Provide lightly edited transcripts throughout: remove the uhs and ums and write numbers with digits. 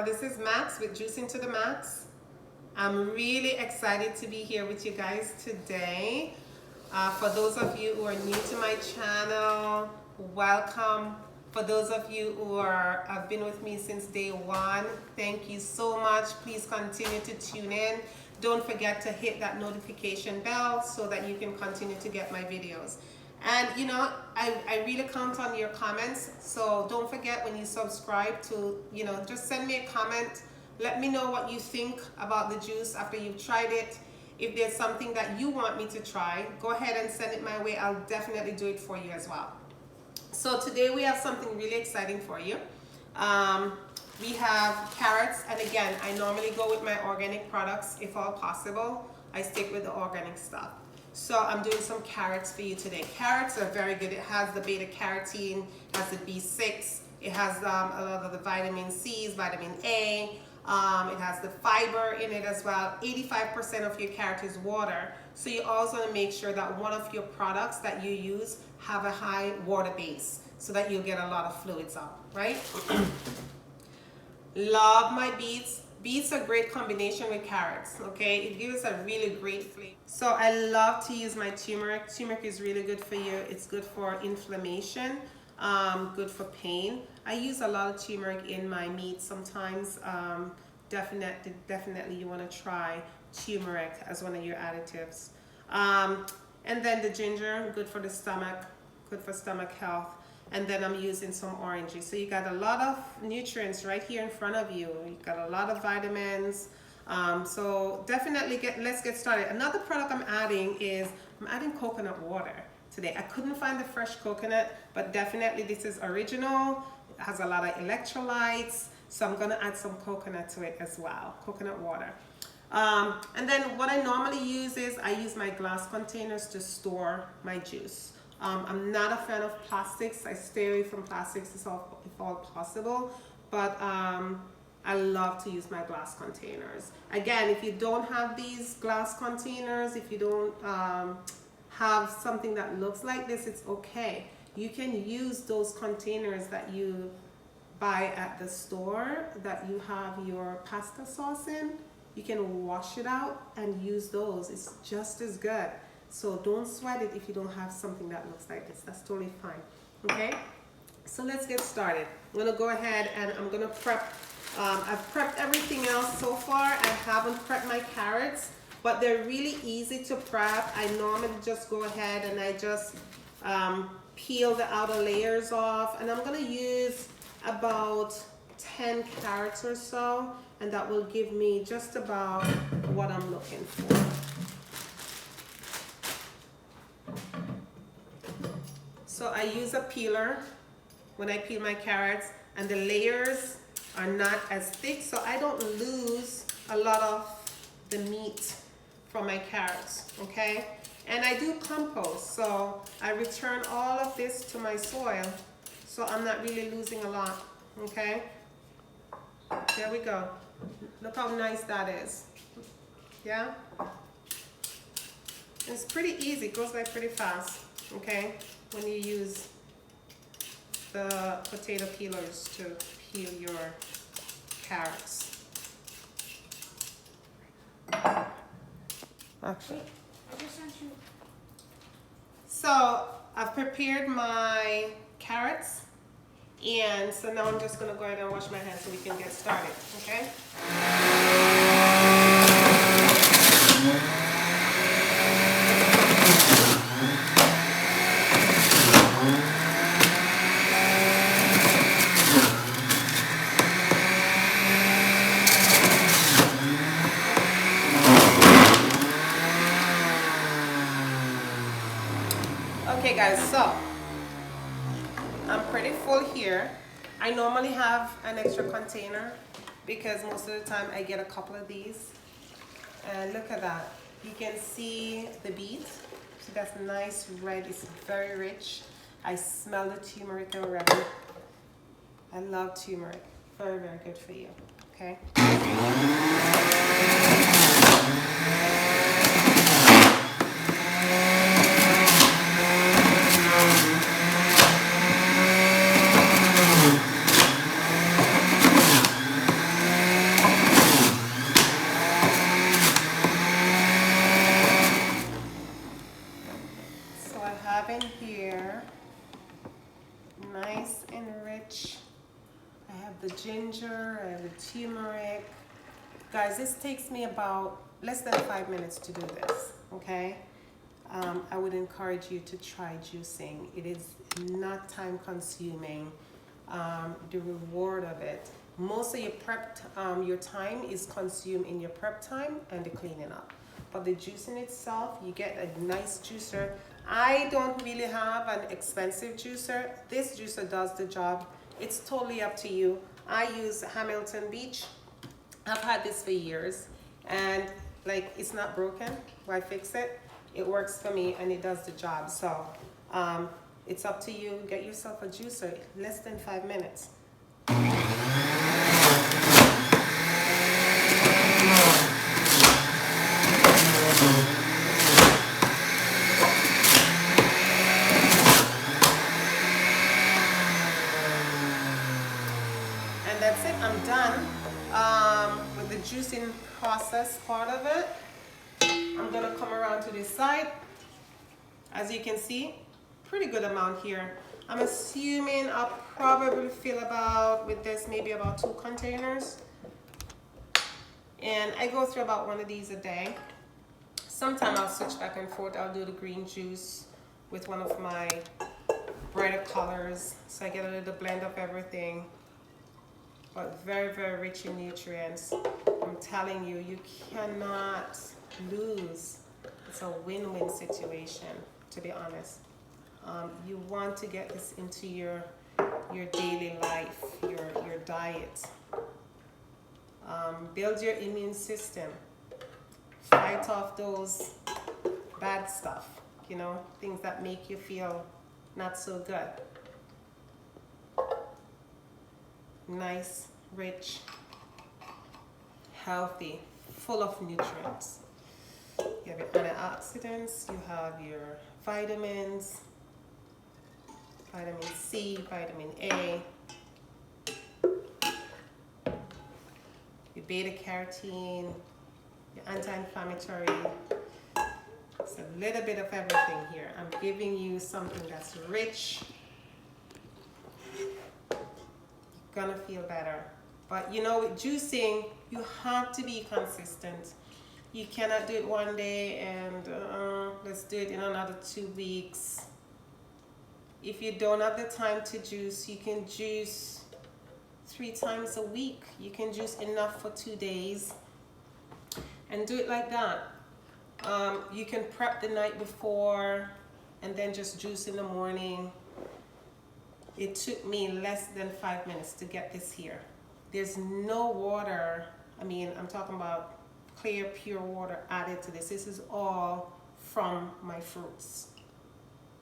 girl. This is Max with Juicing to the Max. I'm really excited to be here with you guys today. For those of you who are new to my channel, welcome. For those of you who have been with me since day one, thank you so much. Please continue to tune in. Don't forget to hit that notification bell so that you can continue to get my videos. And you know, I really count on your comments, so don't forget when you subscribe to, just send me a comment. Let me know what you think about the juice after you've tried it. If there's something that you want me to try, go ahead and send it my way. I'll definitely do it for you as well. So today we have something really exciting for you. We have carrots, and again, I normally go with my organic products if all possible. I stick with the organic stuff. So I'm doing some carrots for you today. Carrots are very good. It has the beta carotene, it has the B6, it has a lot of the vitamin C's, vitamin A, it has the fiber in it as well. 85% of your carrot is water. So you also want to make sure that one of your products that you use have a high water base so that you'll get a lot of fluids out, right? Love my beets. Beets are a great combination with carrots, okay? It gives a really great flavor. So I love to use my turmeric. Turmeric is really good for you. It's good for inflammation, good for pain. I use a lot of turmeric in my meat sometimes. Definitely you want to try turmeric as one of your additives. And then the ginger, good for the stomach, good for stomach health. And then I'm using some oranges. So you got a lot of nutrients right here in front of you. You got a lot of vitamins. So definitely let's get started. Another product I'm adding coconut water today. I couldn't find the fresh coconut, but definitely this is original. It has a lot of electrolytes. So I'm gonna add some coconut to it as well, coconut water. And then what I normally use is I use my glass containers to store my juice. I'm not a fan of plastics. I stay away from plastics if all possible, but I love to use my glass containers. Again, if you don't have these glass containers, if you don't have something that looks like this, it's okay. You can use those containers that you buy at the store that you have your pasta sauce in. You can wash it out and use those. It's just as good. So don't sweat it if you don't have something that looks like this. That's totally fine. Okay? So let's get started. I'm going to go ahead and I'm going to prep. I've prepped everything else so far. I haven't prepped my carrots, but they're really easy to prep. I normally just go ahead and I just peel the outer layers off. And I'm going to use about 10 carrots or so. And that will give me just about what I'm looking for. So I use a peeler when I peel my carrots, and the layers are not as thick, so I don't lose a lot of the meat from my carrots, okay? And I do compost, so I return all of this to my soil, so I'm not really losing a lot, okay? There we go. Look how nice that is. Yeah? It's pretty easy, it goes by pretty fast, okay? When you use the potato peelers to peel your carrots. Actually, I just sent you. So I've prepared my carrots, and so now I'm just gonna go ahead and wash my hands so we can get started, okay? Okay guys, so I'm pretty full here. I normally have an extra container because most of the time I get a couple of these. And look at that. You can see the beet. So that's nice red. It's very rich. I smell the turmeric already. I love turmeric. Very, very good for you. Okay. have in here, nice and rich. I have the ginger, I have the turmeric. Guys, this takes me about less than 5 minutes to do this, okay? I would encourage you to try juicing. It is not time consuming. The reward of it, most of your prep, your time is consumed in your prep time and the cleaning up. But the juicing itself, you get a nice juicer. I don't really have an expensive juicer. This juicer does the job. It's totally up to you. I use Hamilton Beach. I've had this for years, and like, it's not broken. Why fix it? It works for me and it does the job. So it's up to you. Get yourself a juicer. Less than 5 minutes. And that's it. I'm done with the juicing process part of it. I'm gonna come around to this side. As you can see, pretty good amount here. I'm assuming I'll probably fill about, with this, maybe about 2 containers. And I go through about 1 of these a day. Sometimes I'll switch back and forth. I'll do the green juice with one of my brighter colors. So I get a little blend of everything. But very, very rich in nutrients. I'm telling you, you cannot lose. It's a win-win situation, to be honest. You want to get this into your daily life, your diet. Build your immune system. Fight off those bad stuff, you know, things that make you feel not so good. Nice, rich, healthy, full of nutrients. You have your antioxidants, you have your vitamins, vitamin C, vitamin A, your beta carotene, your anti-inflammatory. It's a little bit of everything here. I'm giving you something that's rich. You're gonna feel better. But you know, with juicing, you have to be consistent. You cannot do it one day and let's do it in another 2 weeks. If you don't have the time to juice, you can juice 3 times a week. You can juice enough for 2 days and do it like that. You can prep the night before and then just juice in the morning. It took me less than 5 minutes to get this here. There's no water. I mean, I'm talking about clear, pure water added to this. This is all from my fruits.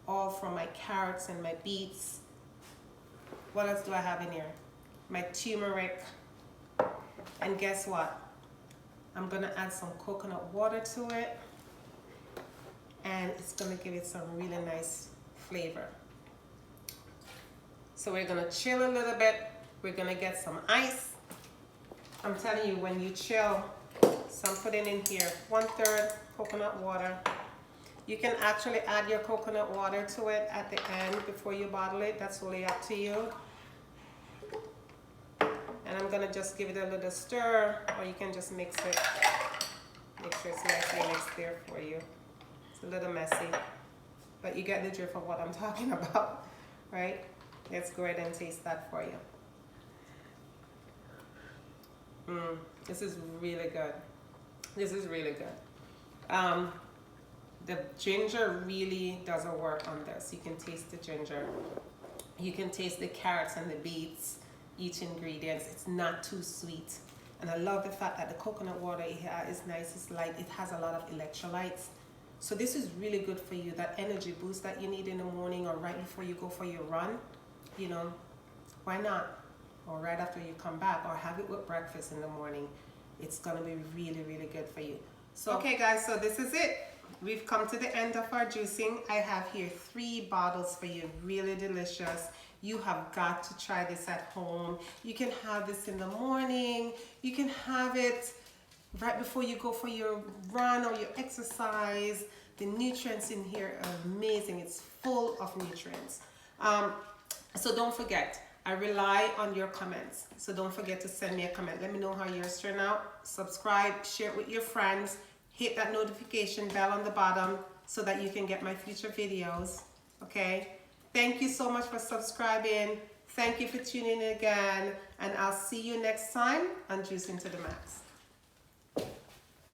All from my carrots and my beets. What else do I have in here? My turmeric. And guess what? I'm gonna add some coconut water to it. And it's gonna give it some really nice flavor. So we're gonna chill a little bit. We're gonna get some ice. I'm telling you, when you chill, so I'm putting in here 1/3 coconut water. You can actually add your coconut water to it at the end before you bottle it. That's really up to you. And I'm gonna just give it a little stir, or you can just mix it. Make sure it's nicely mixed there for you. It's a little messy, but you get the drift of what I'm talking about, right? Let's go ahead and taste that for you. This is really good. This is really good. The ginger really does a work on this. You can taste the ginger. You can taste the carrots and the beets, each ingredients. It's not too sweet. And I love the fact that the coconut water is nice, it's light. It has a lot of electrolytes. So this is really good for you, that energy boost that you need in the morning or right before you go for your run. You know, why not? Or right after you come back, or have it with breakfast in the morning. It's gonna be really, really good for you. So, okay guys, so this is it. We've come to the end of our juicing. I have here 3 bottles for you, really delicious. You have got to try this at home. You can have this in the morning. You can have it right before you go for your run or your exercise. The nutrients in here are amazing. It's full of nutrients. So don't forget, I rely on your comments. So don't forget to send me a comment. Let me know how yours turn out. Subscribe, share it with your friends. Hit that notification bell on the bottom so that you can get my future videos. Okay? Thank you so much for subscribing. Thank you for tuning in again. And I'll see you next time on Juicing to the Max.